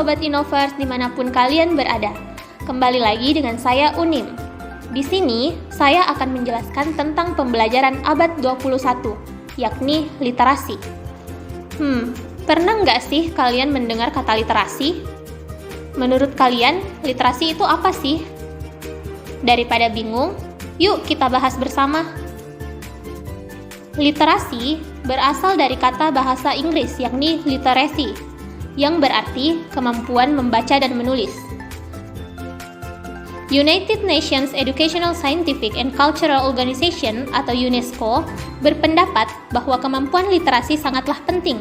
Sobat Innovers dimanapun kalian berada. Kembali lagi dengan saya Unim. Di sini, saya akan menjelaskan tentang pembelajaran abad 21, yakni literasi. Pernah nggak sih kalian mendengar kata literasi? Menurut kalian, literasi itu apa sih? Daripada bingung, yuk kita bahas bersama. Literasi berasal dari kata bahasa Inggris yakni literacy, yang berarti kemampuan membaca dan menulis. United Nations Educational, Scientific and Cultural Organization atau UNESCO berpendapat bahwa kemampuan literasi sangatlah penting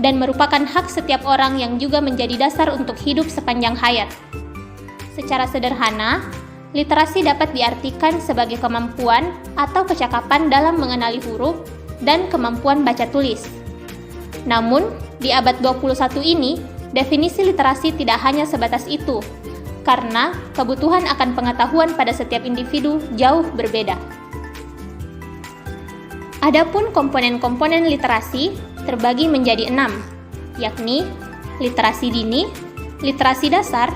dan merupakan hak setiap orang yang juga menjadi dasar untuk hidup sepanjang hayat. Secara sederhana, literasi dapat diartikan sebagai kemampuan atau kecakapan dalam mengenali huruf dan kemampuan baca tulis. Namun, di abad 21 ini, definisi literasi tidak hanya sebatas itu, karena kebutuhan akan pengetahuan pada setiap individu jauh berbeda. Adapun komponen-komponen literasi terbagi menjadi 6, yakni literasi dini, literasi dasar,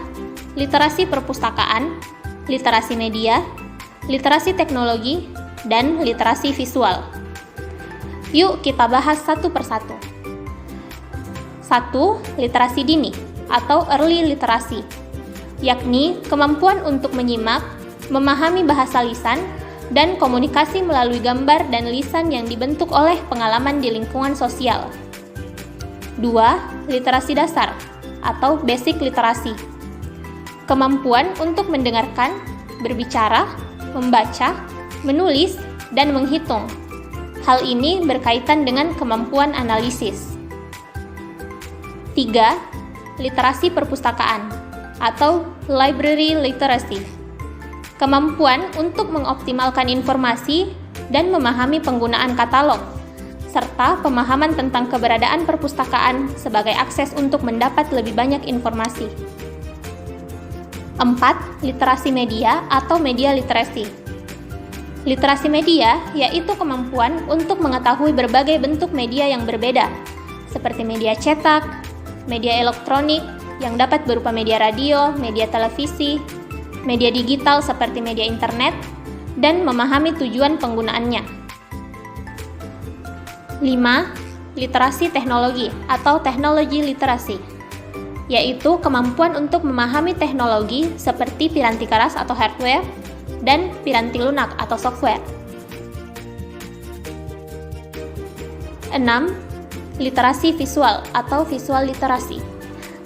literasi perpustakaan, literasi media, literasi teknologi, dan literasi visual. Yuk kita bahas satu persatu. 1. Literasi dini atau early literacy, yakni kemampuan untuk menyimak, memahami bahasa lisan, dan komunikasi melalui gambar dan lisan yang dibentuk oleh pengalaman di lingkungan sosial. 2. Literasi dasar atau basic literacy, kemampuan untuk mendengarkan, berbicara, membaca, menulis, dan menghitung. Hal ini berkaitan dengan kemampuan analisis. 3. Literasi perpustakaan atau library literacy, kemampuan untuk mengoptimalkan informasi dan memahami penggunaan katalog, serta pemahaman tentang keberadaan perpustakaan sebagai akses untuk mendapat lebih banyak informasi. 4. Literasi media atau media literacy. Literasi media yaitu kemampuan untuk mengetahui berbagai bentuk media yang berbeda, seperti media cetak, media elektronik yang dapat berupa media radio, media televisi, media digital seperti media internet, dan memahami tujuan penggunaannya. 5. Literasi teknologi atau technology literacy, yaitu kemampuan untuk memahami teknologi seperti piranti keras atau hardware dan piranti lunak atau software. 6. Literasi visual atau visual literasi,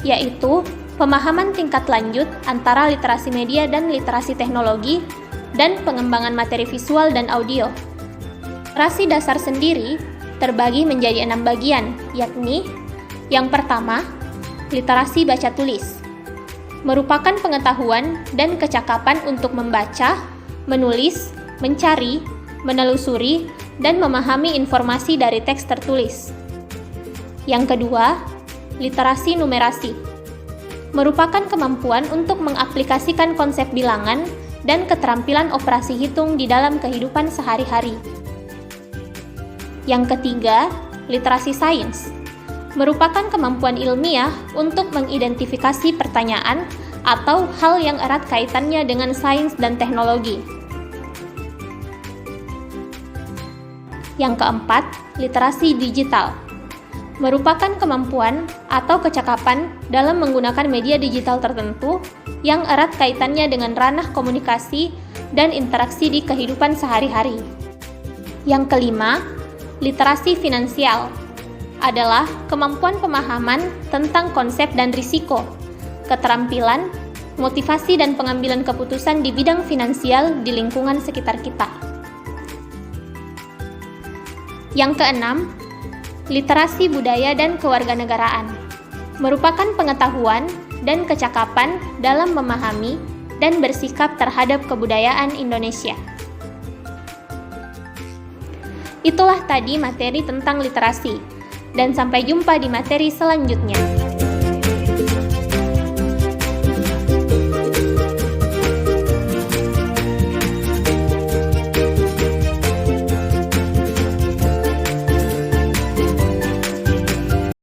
yaitu pemahaman tingkat lanjut antara literasi media dan literasi teknologi dan pengembangan materi visual dan audio. Literasi dasar sendiri terbagi menjadi 6 bagian, yakni yang pertama, literasi baca tulis, merupakan pengetahuan dan kecakapan untuk membaca, menulis, mencari, menelusuri, dan memahami informasi dari teks tertulis. Yang kedua, literasi numerasi, merupakan kemampuan untuk mengaplikasikan konsep bilangan dan keterampilan operasi hitung di dalam kehidupan sehari-hari. Yang ketiga, literasi sains, merupakan kemampuan ilmiah untuk mengidentifikasi pertanyaan atau hal yang erat kaitannya dengan sains dan teknologi. Yang keempat, literasi digital, merupakan kemampuan atau kecakapan dalam menggunakan media digital tertentu yang erat kaitannya dengan ranah komunikasi dan interaksi di kehidupan sehari-hari. Yang kelima, literasi finansial, adalah kemampuan pemahaman tentang konsep dan risiko, keterampilan, motivasi dan pengambilan keputusan di bidang finansial di lingkungan sekitar kita. Yang keenam, literasi budaya dan kewarganegaraan, merupakan pengetahuan dan kecakapan dalam memahami dan bersikap terhadap kebudayaan Indonesia. Itulah tadi materi tentang literasi, dan sampai jumpa di materi selanjutnya.